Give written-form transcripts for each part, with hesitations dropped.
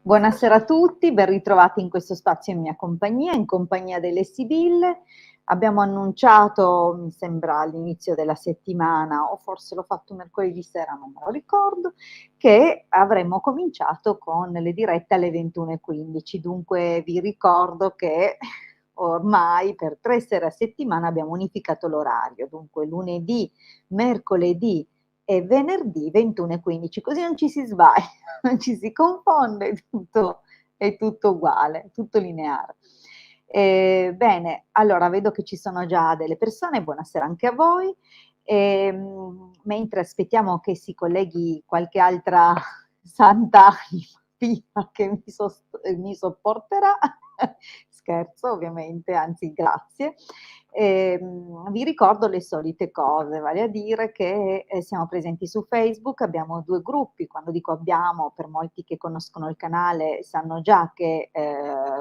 Buonasera a tutti, ben ritrovati in questo spazio in mia compagnia, in compagnia delle Sibille. Abbiamo annunciato, mi sembra all'inizio della settimana, o forse l'ho fatto mercoledì sera, non me lo ricordo, che avremmo cominciato con le dirette alle 21:15. Dunque vi ricordo che ormai per 3 sere a settimana abbiamo unificato l'orario, dunque lunedì, mercoledì e venerdì 21:15, così non ci si sbaglia, non ci si confonde, è tutto uguale, tutto lineare. Bene, allora vedo che ci sono già delle persone, buonasera anche a voi. Mentre aspettiamo che si colleghi qualche altra santa anima pia che mi sopporterà, scherzo ovviamente, anzi grazie. Vi ricordo le solite cose, vale a dire che siamo presenti su Facebook, abbiamo 2 gruppi, quando dico abbiamo, per molti che conoscono il canale sanno già che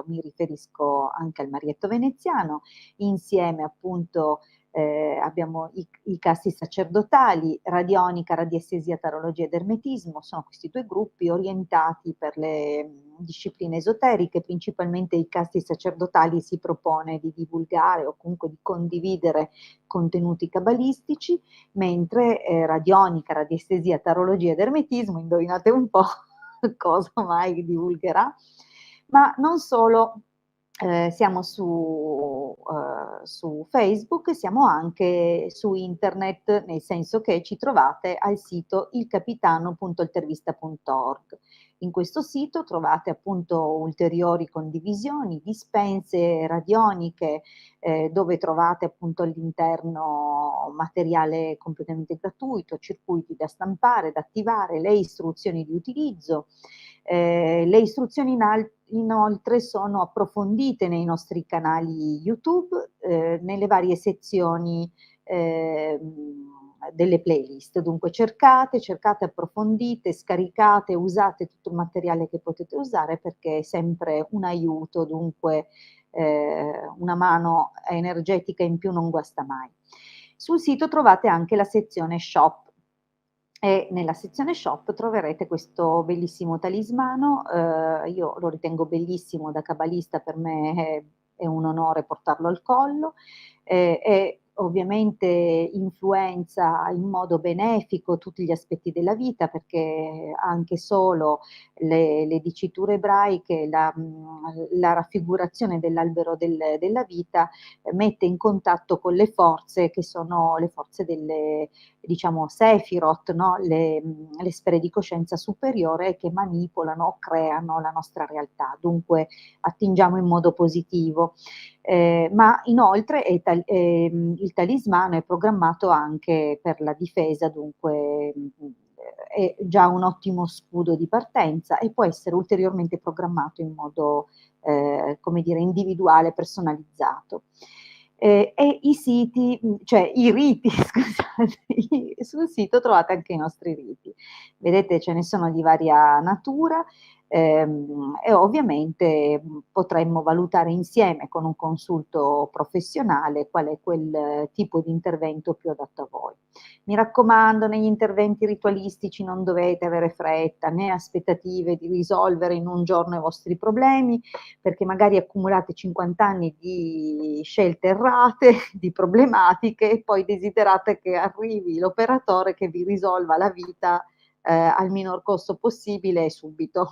mi riferisco anche al Marietto Veneziano, insieme appunto abbiamo i casti sacerdotali, radionica, radiestesia, tarologia ed ermetismo, sono questi 2 gruppi orientati per le discipline esoteriche, principalmente i casti sacerdotali si propone di divulgare o comunque di condividere contenuti cabalistici, mentre radionica, radiestesia, tarologia ed ermetismo, indovinate un po' cosa mai divulgherà, ma non solo. Siamo su Facebook, siamo anche su internet, nel senso che ci trovate al sito ilcapitano.altervista.org. In questo sito trovate appunto ulteriori condivisioni, dispense radioniche, dove trovate appunto all'interno materiale completamente gratuito, circuiti da stampare, da attivare, le istruzioni di utilizzo. Le istruzioni inoltre sono approfondite nei nostri canali YouTube, nelle varie sezioni delle playlist. Dunque cercate, approfondite, scaricate, usate tutto il materiale che potete usare perché è sempre un aiuto, dunque una mano energetica in più non guasta mai. Sul sito trovate anche la sezione shop e nella sezione shop troverete questo bellissimo talismano, io lo ritengo bellissimo da cabalista, per me è un onore portarlo al collo, e ovviamente influenza in modo benefico tutti gli aspetti della vita, perché anche solo le diciture ebraiche, la raffigurazione dell'albero della vita mette in contatto con le forze che sono le forze delle, diciamo, Sefirot, no? Le sfere di coscienza superiore che manipolano o creano la nostra realtà, dunque attingiamo in modo positivo. Ma inoltre il talismano è programmato anche per la difesa, dunque è già un ottimo scudo di partenza e può essere ulteriormente programmato in modo, come dire, individuale, personalizzato. E i siti, cioè i riti, scusate, sul sito trovate anche i nostri riti. Vedete, ce ne sono di varia natura, e ovviamente potremmo valutare insieme con un consulto professionale qual è quel tipo di intervento più adatto a voi. Mi raccomando, negli interventi ritualistici non dovete avere fretta né aspettative di risolvere in un giorno i vostri problemi, perché magari accumulate 50 anni di scelte errate, di problematiche e poi desiderate che arrivi l'operatore che vi risolva la vita al minor costo possibile e subito.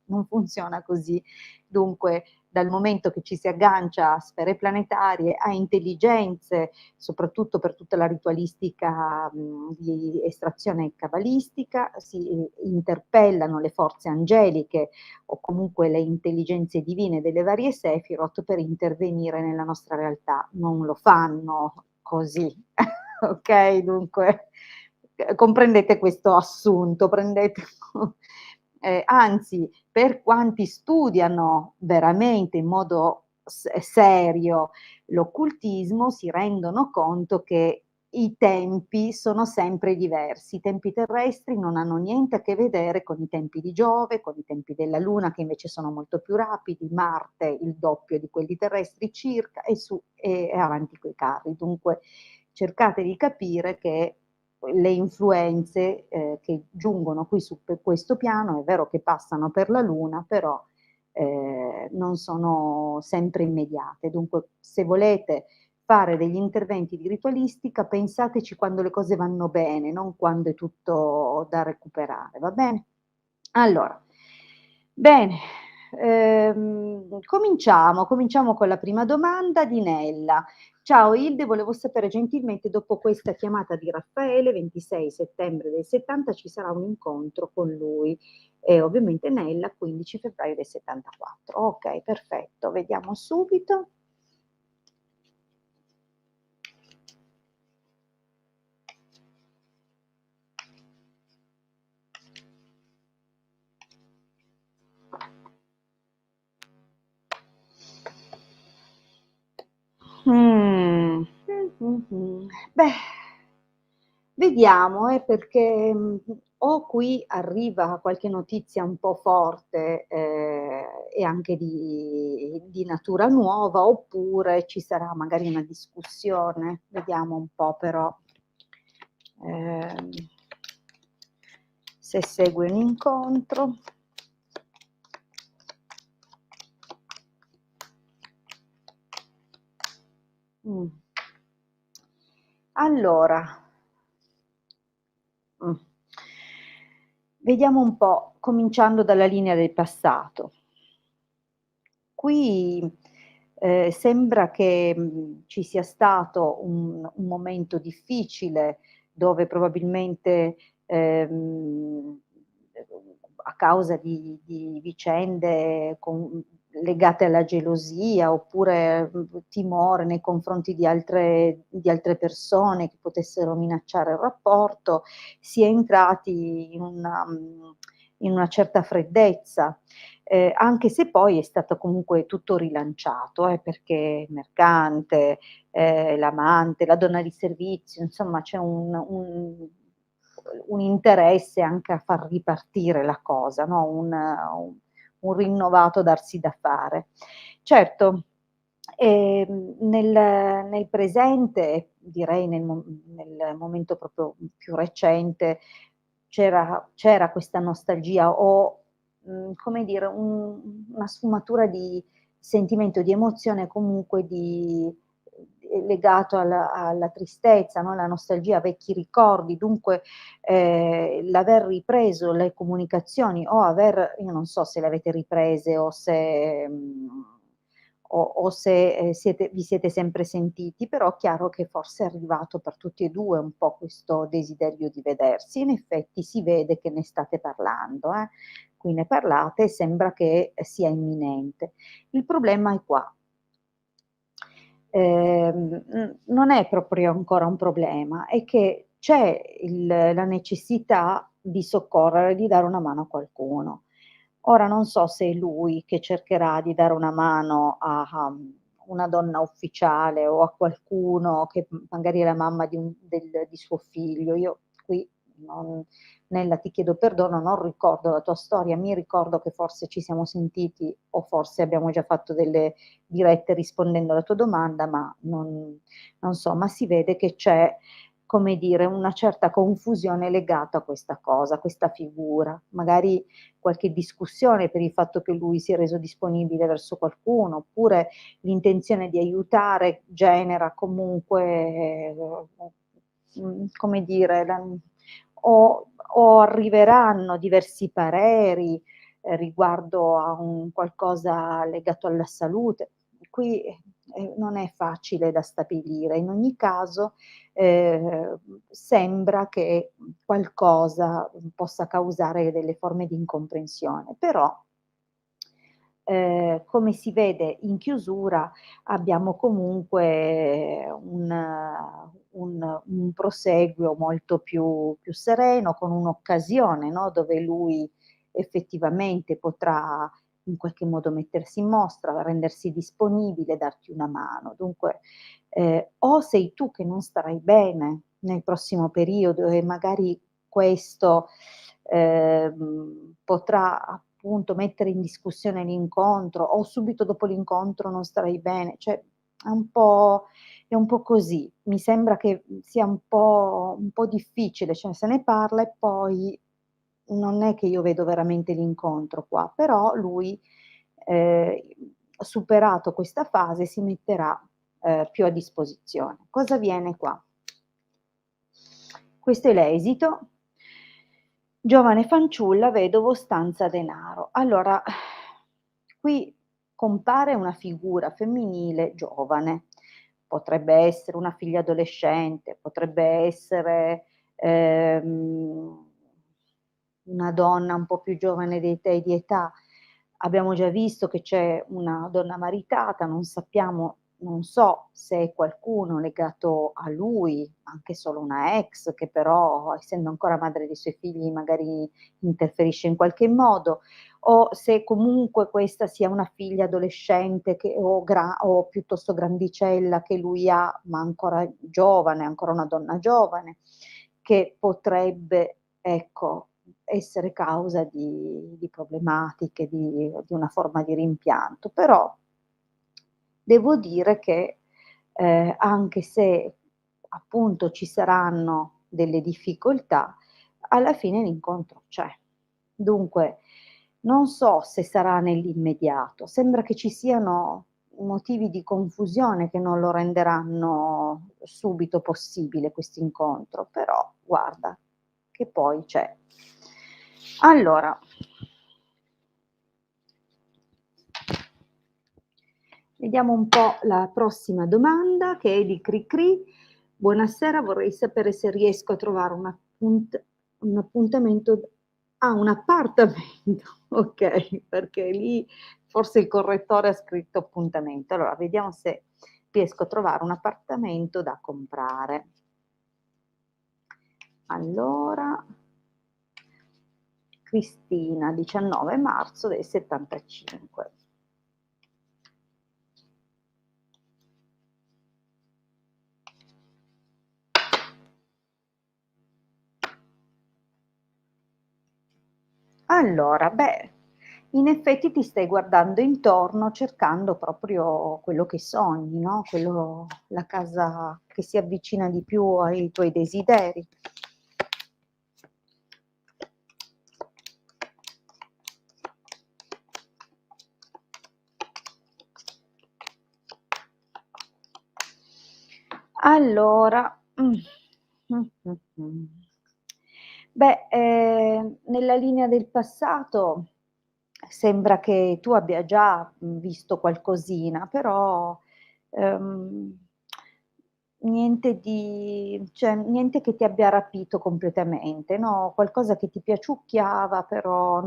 Non funziona così. Dunque, dal momento che ci si aggancia a sfere planetarie, a intelligenze, soprattutto per tutta la ritualistica di estrazione cabalistica, si interpellano le forze angeliche o comunque le intelligenze divine delle varie Sefirot per intervenire nella nostra realtà. Non lo fanno così, ok? Dunque, comprendete questo assunto, prendete... anzi, per quanti studiano veramente in modo serio l'occultismo, si rendono conto che i tempi sono sempre diversi. I tempi terrestri non hanno niente a che vedere con i tempi di Giove, con i tempi della Luna, che invece sono molto più rapidi, Marte il doppio di quelli terrestri circa, e avanti coi carri. Dunque cercate di capire che le influenze, che giungono qui su pe questo piano, è vero che passano per la Luna, però, non sono sempre immediate. Dunque, se volete fare degli interventi di ritualistica, pensateci quando le cose vanno bene, non quando è tutto da recuperare, va bene? Allora, bene, cominciamo con la prima domanda di Nella. Ciao Hilde, volevo sapere gentilmente dopo questa chiamata di Raffaele, 26 settembre del '70 ci sarà un incontro con lui e ovviamente Nella 15 febbraio del '74. Okay, perfetto, vediamo subito. Beh, vediamo, perché, o qui arriva qualche notizia un po' forte, e anche di natura nuova, oppure ci sarà magari una discussione. Vediamo un po' però, ehm, se segue un incontro. Mh. Allora, mh, vediamo un po', cominciando dalla linea del passato. Qui, sembra che, ci sia stato un momento difficile dove probabilmente, a causa di vicende legate alla gelosia oppure, timore nei confronti di altre persone che potessero minacciare il rapporto, si è entrati in una certa freddezza. Anche se poi è stato comunque tutto rilanciato, perché il mercante, l'amante, la donna di servizio, insomma c'è un interesse anche a far ripartire la cosa, no, un rinnovato darsi da fare. Certo, nel presente, direi nel momento proprio più recente, c'era questa nostalgia o, come dire, una sfumatura di sentimento, di emozione comunque legato alla tristezza, no, alla nostalgia, a vecchi ricordi. Dunque, l'aver ripreso le comunicazioni o io non so se le avete riprese o se se, vi siete sempre sentiti, però chiaro che forse è arrivato per tutti e 2 un po' questo desiderio di vedersi. In effetti si vede che ne state parlando, eh. Qui ne parlate e sembra che sia imminente. Il problema è qua. Non è proprio ancora un problema, è che c'è la necessità di soccorrere, di dare una mano a qualcuno. Ora non so se è lui che cercherà di dare una mano a una donna ufficiale o a qualcuno che magari è la mamma di suo figlio. Io qui non Nella, ti chiedo perdono, non ricordo la tua storia, mi ricordo che forse ci siamo sentiti o forse abbiamo già fatto delle dirette rispondendo alla tua domanda, ma non so, ma si vede che c'è, come dire, una certa confusione legata a questa cosa, a questa figura. Magari qualche discussione per il fatto che lui si è reso disponibile verso qualcuno, oppure l'intenzione di aiutare genera comunque, come dire, o arriveranno diversi pareri, riguardo a un qualcosa legato alla salute. Qui, non è facile da stabilire. In ogni caso, sembra che qualcosa, possa causare delle forme di incomprensione, però, come si vede in chiusura abbiamo comunque un proseguio molto più sereno, con un'occasione, no, dove lui effettivamente potrà in qualche modo mettersi in mostra, rendersi disponibile, darti una mano. Dunque, o sei tu che non starai bene nel prossimo periodo e magari questo, potrà appunto mettere in discussione l'incontro, o subito dopo l'incontro non starai bene, cioè è un po' così. Mi sembra che, sia un po' difficile, cioè se ne parla e poi non è che io vedo veramente l'incontro qua, però lui, ehm, superato questa fase si metterà, più a disposizione. Cosa viene qua? Questo è l'esito. Giovane fanciulla, vedovo, stanza denaro. Allora, qui compare una figura femminile giovane. Potrebbe essere una figlia adolescente, potrebbe essere, una donna un po' più giovane di età. Abbiamo già visto che c'è una donna maritata, non sappiamo, non so se è qualcuno legato a lui, anche solo una ex che però, essendo ancora madre dei suoi figli, magari interferisce in qualche modo, o se comunque questa sia una figlia adolescente che o piuttosto grandicella che lui ha, ma ancora giovane, ancora una donna giovane, che potrebbe, ecco, essere causa di problematiche, di una forma di rimpianto. Però devo dire che, anche se appunto ci saranno delle difficoltà, alla fine l'incontro c'è. Dunque, non so se sarà nell'immediato, sembra che ci siano motivi di confusione che non lo renderanno subito possibile quest'incontro, però guarda che poi c'è. Allora, vediamo un po' la prossima domanda che è di Cricri. Buonasera, vorrei sapere se riesco a trovare un appuntamento, un appartamento, okay, perché lì forse il correttore ha scritto appuntamento. Allora, vediamo se riesco a trovare un appartamento da comprare. Allora, Cristina, 19 marzo del 75. Allora, beh, in effetti ti stai guardando intorno cercando proprio quello che sogni, no, quello, la casa che si avvicina di più ai tuoi desideri. Allora, beh, nella linea del passato sembra che tu abbia già, visto qualcosina, però, ehm, niente di, cioè niente che ti abbia rapito completamente, no, qualcosa che ti piaciucchiava però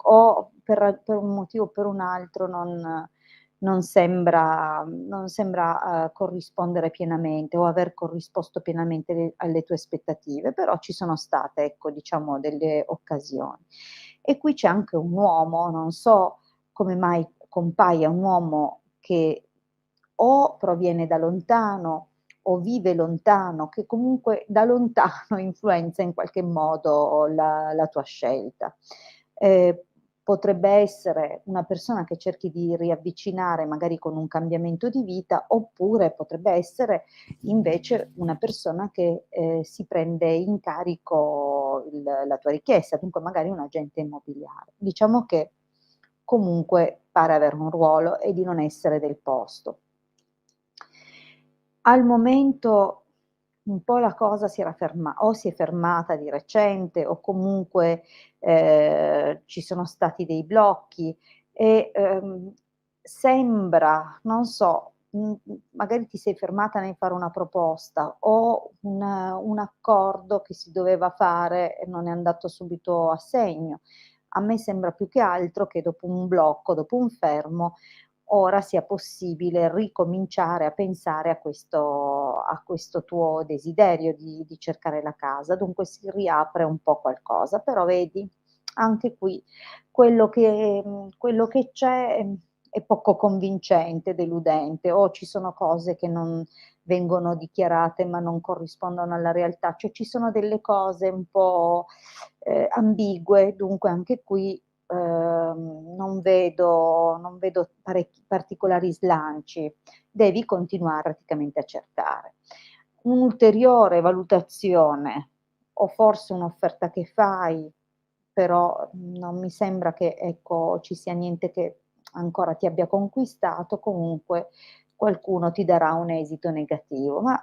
o per un motivo o per un altro non sembra, corrispondere pienamente o aver corrisposto pienamente alle tue aspettative, però ci sono state, ecco, diciamo delle occasioni. E qui c'è anche un uomo, non so come mai compaia un uomo che o proviene da lontano o vive lontano, che comunque da lontano influenza in qualche modo la tua scelta. Ehm, Potrebbe essere una persona che cerchi di riavvicinare magari con un cambiamento di vita, oppure potrebbe essere invece una persona che, si prende in carico la tua richiesta, dunque magari un agente immobiliare. Diciamo che comunque pare avere un ruolo e di non essere del posto. Al momento un po' la cosa si è fermata di recente o comunque, ci sono stati dei blocchi e, sembra, non so, magari ti sei fermata nel fare una proposta o un accordo che si doveva fare e non è andato subito a segno. A me sembra più che altro che dopo un blocco, dopo un fermo, ora sia possibile ricominciare a pensare a questo tuo desiderio di cercare la casa. Dunque si riapre un po' qualcosa, però vedi, anche qui quello che c'è, è poco convincente, deludente, o ci sono cose che non vengono dichiarate ma non corrispondono alla realtà, cioè ci sono delle cose un po', ambigue, dunque anche qui, non vedo particolari slanci, devi continuare praticamente a cercare. Un'ulteriore valutazione o forse un'offerta che fai, però non mi sembra che, ecco, ci sia niente che ancora ti abbia conquistato, comunque qualcuno ti darà un esito negativo. Ma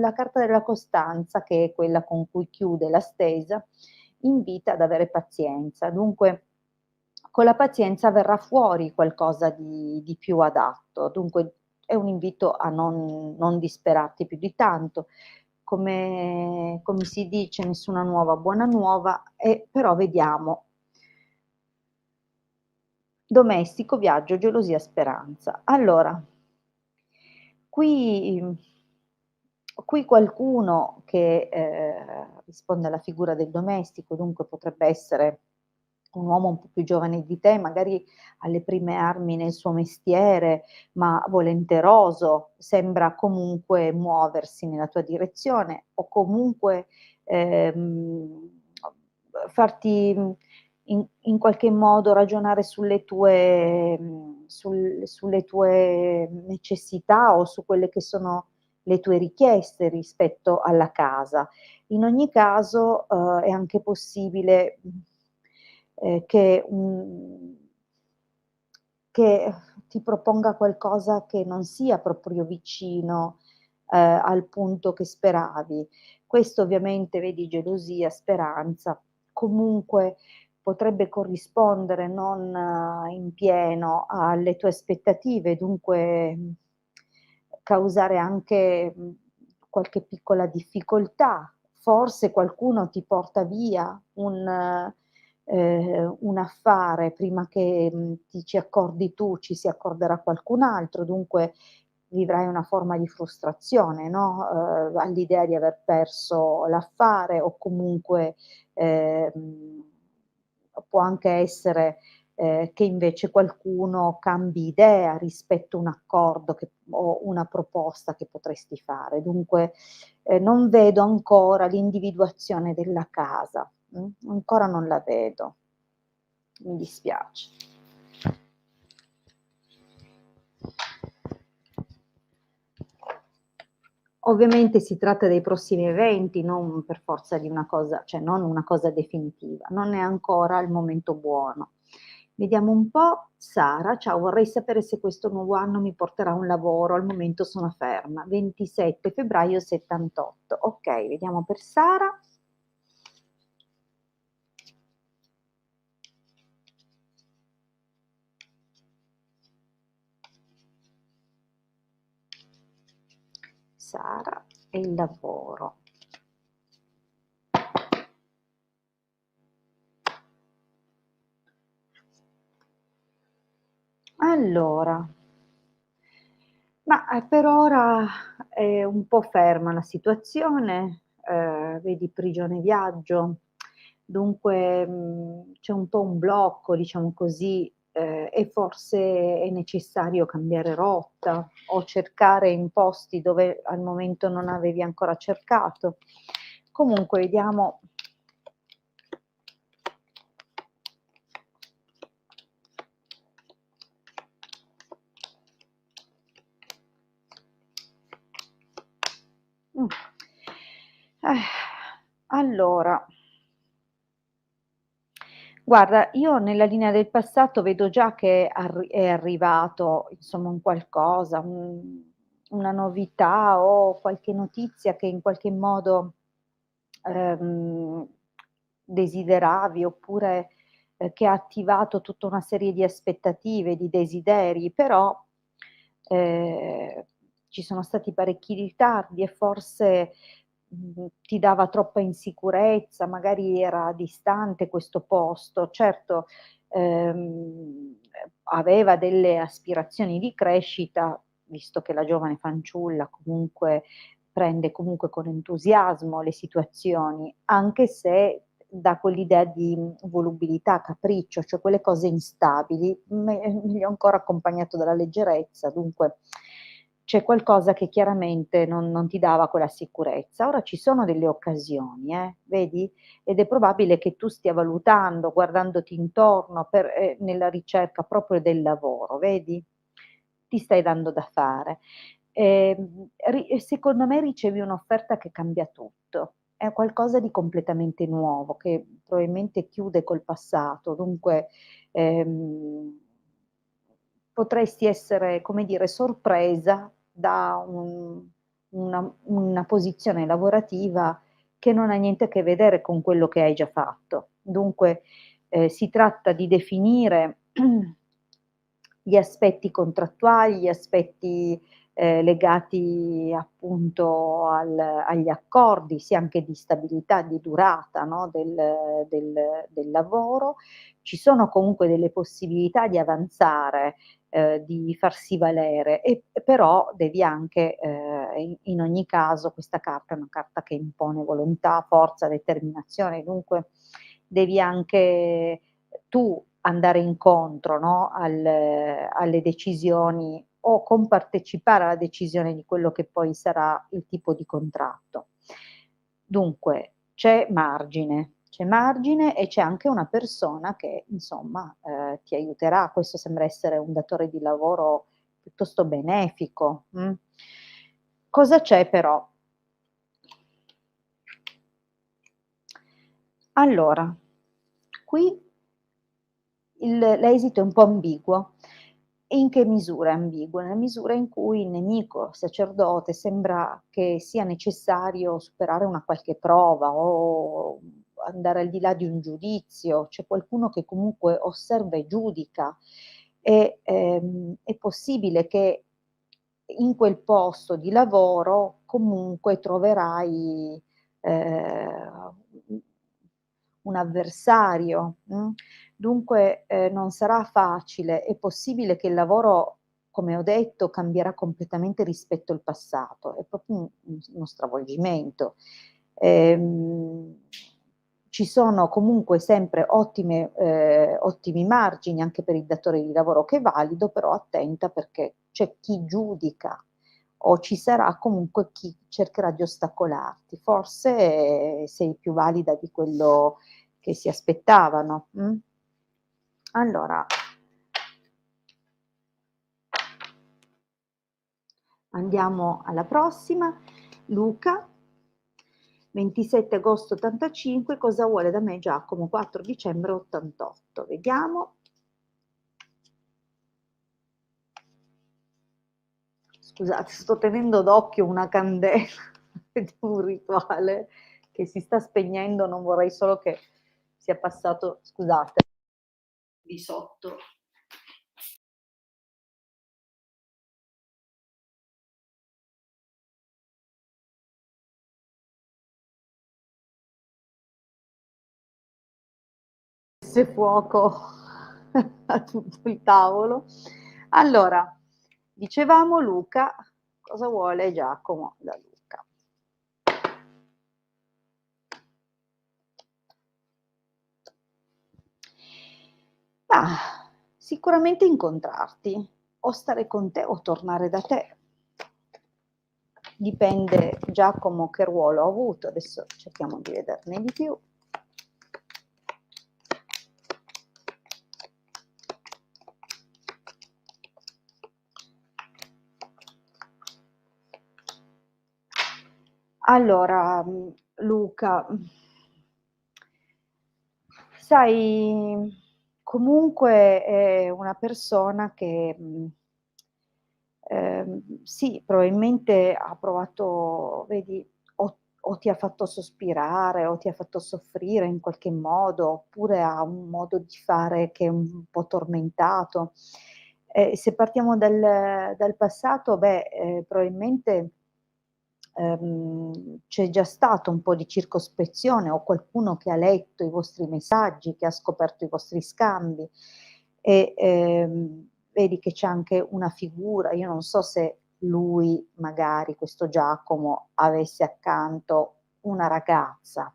la carta della costanza, che è quella con cui chiude la stesa, invita ad avere pazienza. Dunque, con la pazienza verrà fuori qualcosa di più adatto. Dunque è un invito a non disperarti più di tanto. Come si dice: "Nessuna nuova buona nuova", però vediamo. Domestico, viaggio, gelosia, speranza. Allora, qui qui qualcuno che, risponde alla figura del domestico, dunque potrebbe essere un uomo un po' più giovane di te, magari alle prime armi nel suo mestiere, ma volenteroso, sembra comunque muoversi nella tua direzione o comunque, farti, in qualche modo ragionare sulle tue necessità o su quelle che sono le tue richieste rispetto alla casa. In ogni caso, è anche possibile, che ti proponga qualcosa che non sia proprio vicino, al punto che speravi. Questo ovviamente vedi gelosia, speranza, comunque potrebbe corrispondere non in pieno alle tue aspettative, dunque, causare anche, qualche piccola difficoltà. Forse qualcuno ti porta via un affare prima che, ti ci accordi tu, ci si accorderà qualcun altro, dunque vivrai una forma di frustrazione, no, all'idea di aver perso l'affare o comunque, ehm, può anche essere, che invece qualcuno cambi idea rispetto a un accordo o una proposta che potresti fare. Dunque, non vedo ancora l'individuazione della casa, ancora non la vedo. Mi dispiace. Ovviamente si tratta dei prossimi eventi, non per forza di una cosa, cioè non una cosa definitiva, non è ancora il momento buono. Vediamo un po'. Sara: "Ciao, vorrei sapere se questo nuovo anno mi porterà un lavoro, al momento sono ferma." 27 febbraio 78. Okay, vediamo per Sara. Sara e il lavoro. Allora, ma, per ora è un po' ferma la situazione, vedi prigione viaggio, dunque, c'è un po' un blocco, diciamo così, e forse è necessario cambiare rotta o cercare in posti dove al momento non avevi ancora cercato. Comunque vediamo. Mh. Eh, allora, guarda, io nella linea del passato vedo già che è arrivato, insomma, un qualcosa, una novità o qualche notizia che in qualche modo, ehm, desideravi oppure, che ha attivato tutta una serie di aspettative, di desideri, però, ehm, ci sono stati parecchi ritardi e forse, ti dava troppa insicurezza, magari era distante questo posto. Certo, aveva delle aspirazioni di crescita, visto che la giovane fanciulla comunque prende comunque con entusiasmo le situazioni, anche se dà quell'idea di, volubilità, capriccio, cioè quelle cose instabili, meglio ancora accompagnato dalla leggerezza, dunque c'è qualcosa che chiaramente non ti dava quella sicurezza. Ora ci sono delle occasioni, vedi? Ed è probabile che tu stia valutando, guardandoti intorno per nella ricerca proprio del lavoro, vedi? Ti stai dando da fare. Secondo me ricevi un'offerta che cambia tutto. È qualcosa di completamente nuovo, che probabilmente chiude col passato, dunque, ehm, potresti essere, come dire, sorpresa da una posizione lavorativa che non ha niente a che vedere con quello che hai già fatto. Dunque, si tratta di definire gli aspetti contrattuali, gli aspetti, legati appunto agli accordi, sia anche di stabilità, di durata, no, del lavoro. Ci sono comunque delle possibilità di avanzare, di farsi valere e però devi anche, in ogni caso questa carta è una carta che impone volontà, forza, determinazione, dunque devi anche tu andare incontro, no, alle decisioni o compartecipare alla decisione di quello che poi sarà il tipo di contratto. Dunque c'è margine e c'è anche una persona che insomma, ti aiuterà. Questo sembra essere un datore di lavoro piuttosto benefico, mh. Cosa c'è però? Allora, qui l'esito è un po' ambiguo. In che misura è ambiguo? Nella misura in cui il nemico sacerdote sembra che sia necessario superare una qualche prova o andare al di là di un giudizio, c'è qualcuno che comunque osserva e giudica e, è possibile che in quel posto di lavoro comunque troverai, u un avversario, dunque, non sarà facile. È possibile che il lavoro, come ho detto, cambierà completamente rispetto al passato, è proprio uno stravolgimento. Ehm, Ci sono comunque sempre ottimi margini anche per il datore di lavoro che è valido, però attenta perché c'è chi giudica o ci sarà comunque chi cercherà di ostacolarti. Forse sei più valida di quello che si aspettavano. Allora, andiamo alla prossima. Luca, 27 agosto 85, cosa vuole da me Giacomo? 4 dicembre 88. Vediamo. Scusate, sto tenendo d'occhio una candela di un rituale che si sta spegnendo, non vorrei solo che sia passato, scusate, di sotto. Se fuoco a tutto il tavolo. Allora, dicevamo Luca, cosa vuole Giacomo da Luca? Sicuramente incontrarti, o stare con te o tornare da te. Dipende Giacomo che ruolo ha avuto, adesso cerchiamo di vederne di più. Allora, Luca, sai, comunque è una persona che, sì, probabilmente ha provato, vedi, o ti ha fatto sospirare o ti ha fatto soffrire in qualche modo, oppure ha un modo di fare che è un po' tormentato. Se partiamo dal passato, beh, probabilmente c'è già stato un po' di circospezione o qualcuno che ha letto i vostri messaggi, che ha scoperto i vostri scambi e, vedi che c'è anche una figura, io non so se lui, magari questo Giacomo, avesse accanto una ragazza,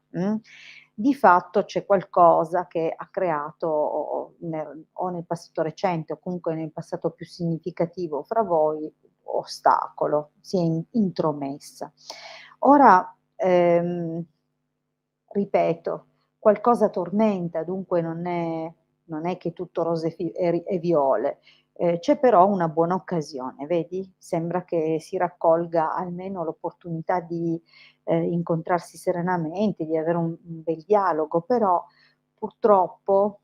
di fatto c'è qualcosa che ha creato o nel passato recente o comunque nel passato più significativo fra voi ostacolo, si è intromessa. Ora, ripeto, qualcosa tormenta, dunque non è che tutto rose e viole. C'è però una buona occasione, vedi? Sembra che si raccolga almeno l'opportunità di, incontrarsi serenamente, di avere un bel dialogo, però purtroppo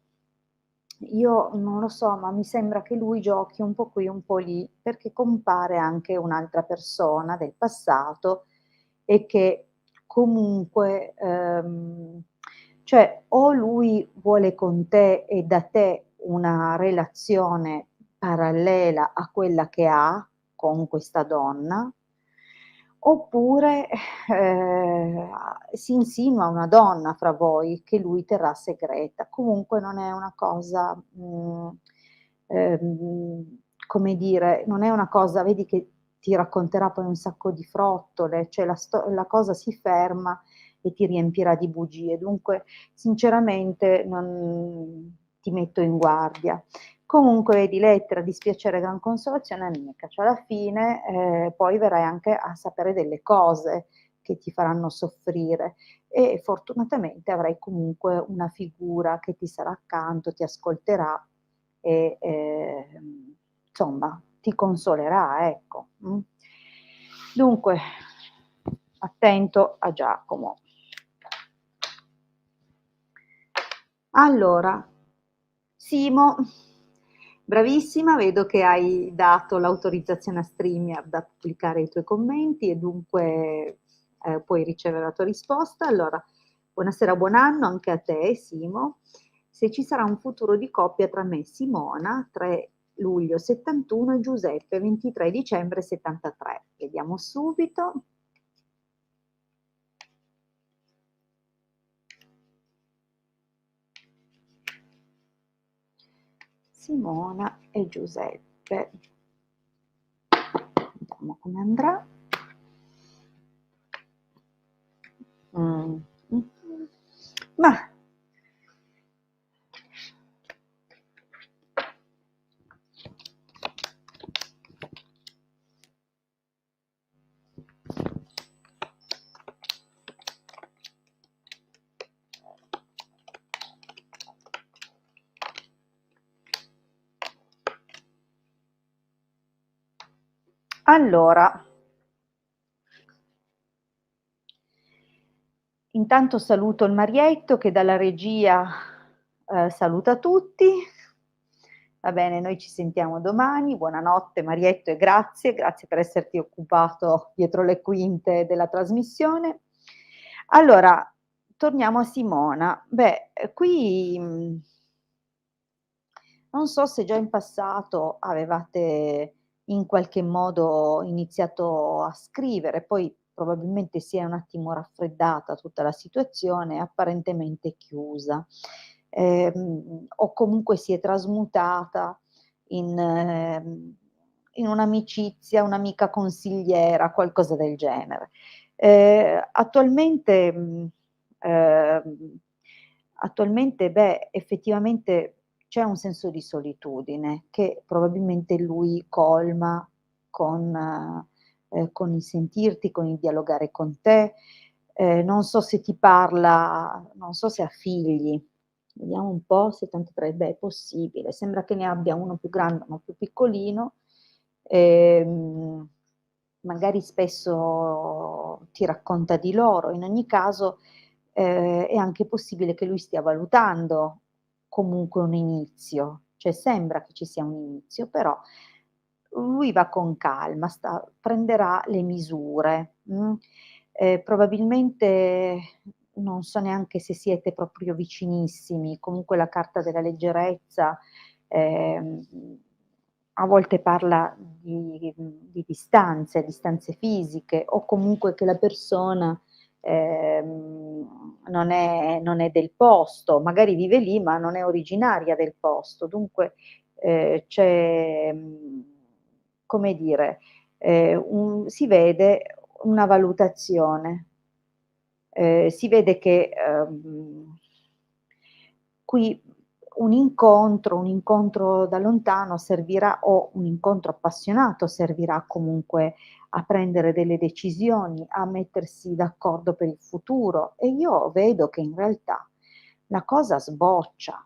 io non lo so, ma mi sembra che lui giochi un po' qui, un po' lì, perché compare anche un'altra persona del passato e che comunque, cioè o lui vuole con te e da te una relazione parallela a quella che ha con questa donna, oppure, si insinua una donna fra voi che lui terrà segreta. Comunque non è una cosa, come dire, non è una cosa vedi che ti racconterà poi un sacco di frottole, cioè la cosa si ferma e ti riempirà di bugie. Dunque sinceramente non ti metto in guardia. Comunque vedi, lettera, dispiacere, gran consolazione, amica, cioè alla fine, poi verrai anche a sapere delle cose che ti faranno soffrire e fortunatamente avrai comunque una figura che ti sarà accanto, ti ascolterà e, insomma ti consolerà, ecco. Dunque, attento a Giacomo. Allora, Simo, bravissima, vedo che hai dato l'autorizzazione a StreamYard a pubblicare i tuoi commenti e dunque puoi ricevere la tua risposta. Allora, buonasera, buon anno anche a te, Simo. Se ci sarà un futuro di coppia tra me e Simona, 3 luglio 71 e Giuseppe, 23 dicembre 73. Vediamo subito. Simona e Giuseppe. Vediamo come andrà. Mm. Ma allora, intanto saluto il Marietto che dalla regia saluta tutti. Va bene, noi ci sentiamo domani. Buonanotte Marietto e grazie per esserti occupato dietro le quinte della trasmissione. Allora, torniamo a Simona. Beh, qui non so se già in passato avevate in qualche modo iniziato a scrivere, poi probabilmente si è un attimo raffreddata tutta la situazione, apparentemente chiusa, o comunque si è trasmutata in un'amicizia, un'amica consigliera, qualcosa del genere. Attualmente, attualmente, beh, effettivamente c'è un senso di solitudine che probabilmente lui colma con il sentirti, con il dialogare con te. Non so se ti parla, non so se ha figli. Vediamo un po', 73, beh, è possibile. Sembra che ne abbia uno più grande, uno più piccolino. Magari spesso ti racconta di loro. In ogni caso, è anche possibile che lui stia valutando comunque un inizio, cioè sembra che ci sia un inizio, però lui va con calma, prenderà le misure. Probabilmente non so neanche se siete proprio vicinissimi, comunque la carta della leggerezza ehm, a volte parla di distanze fisiche o comunque che la persona non è del posto, magari vive lì ma non è originaria del posto, dunque c'è, come dire, si vede una valutazione, si vede che qui un incontro da lontano servirà o un incontro appassionato servirà comunque a prendere delle decisioni, a mettersi d'accordo per il futuro e io vedo che in realtà la cosa sboccia.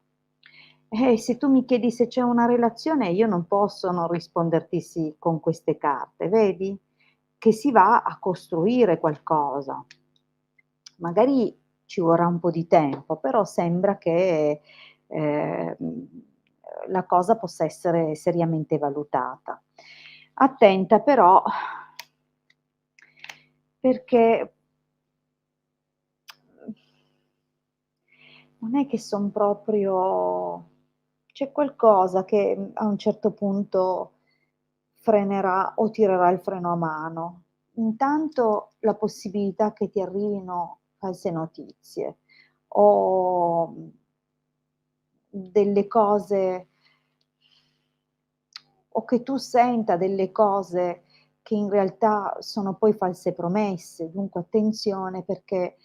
Se tu mi chiedi se c'è una relazione, io non posso non risponderti sì con queste carte, vedi? Che si va a costruire qualcosa. Magari ci vorrà un po' di tempo, però sembra che, la cosa possa essere seriamente valutata. Attenta però perché non è che son proprio c'è qualcosa che, a un certo punto frenerà o tirerà il freno a mano. Intanto la possibilità che ti arrivino false notizie o, delle cose o che tu senta delle cose che in realtà sono poi false promesse. Dunque attenzione perché,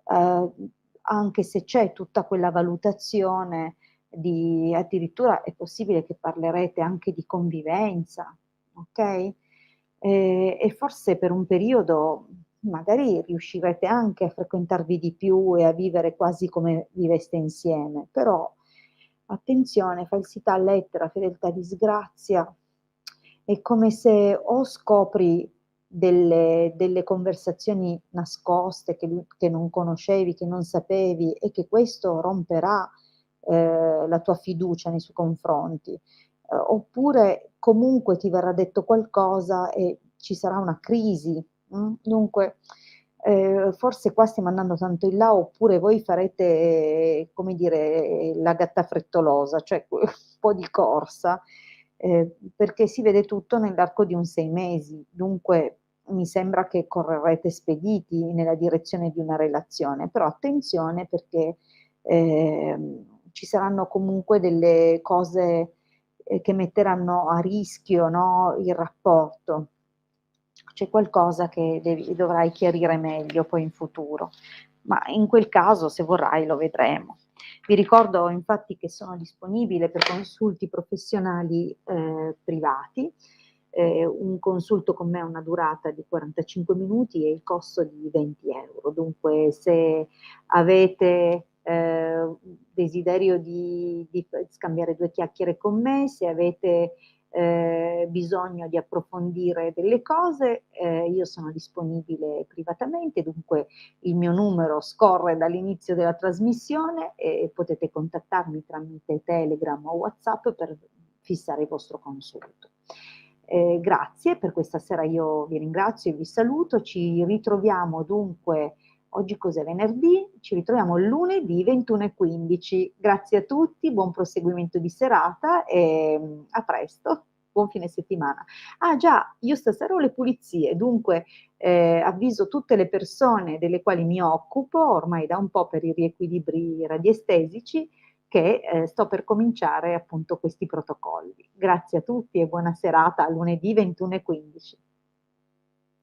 uhm, anche se c'è tutta quella valutazione di addirittura è possibile che parlerete anche di convivenza, okay, e forse per un periodo magari riuscirete anche a frequentarvi di più e a vivere quasi come viveste insieme, però attenzione, falsità, lettera, fedeltà, disgrazia, è come se o scopri delle conversazioni nascoste che non conoscevi, che non sapevi e che questo romperà, la tua fiducia nei suoi confronti, oppure comunque ti verrà detto qualcosa e ci sarà una crisi, dunque, forse qua stiamo andando tanto in là, oppure voi farete, come dire, la gatta frettolosa, cioè un po' di corsa, perché si vede tutto nell'arco di un 6 mesi. Dunque mi sembra che correrete spediti nella direzione di una relazione, però attenzione perché, ci saranno comunque delle cose, che metteranno a rischio, no, il rapporto. C'è qualcosa che dovrai chiarire meglio poi in futuro, ma in quel caso se vorrai lo vedremo. Vi ricordo infatti che sono disponibile per consulti professionali, privati. Un consulto con me ha una durata di 45 minuti e il costo di 20 €. Dunque se avete, desiderio di scambiare 2 chiacchiere con me, se avete, bisogno di approfondire delle cose, io sono disponibile privatamente, dunque il mio numero scorre dall'inizio della trasmissione e potete contattarmi tramite Telegram o WhatsApp per fissare il vostro consulto. Grazie, per questa sera io vi ringrazio e vi saluto. Ci ritroviamo dunque oggi cos'è? Venerdì, ci ritroviamo lunedì 21:15. Grazie a tutti, buon proseguimento di serata e, a presto. Buon fine settimana. Ah già, io stasera ho le pulizie, dunque avviso tutte le persone delle quali mi occupo ormai da un po' per i riequilibri radiestesici che, sto per cominciare appunto questi protocolli. Grazie a tutti e buona serata, a lunedì 21:15.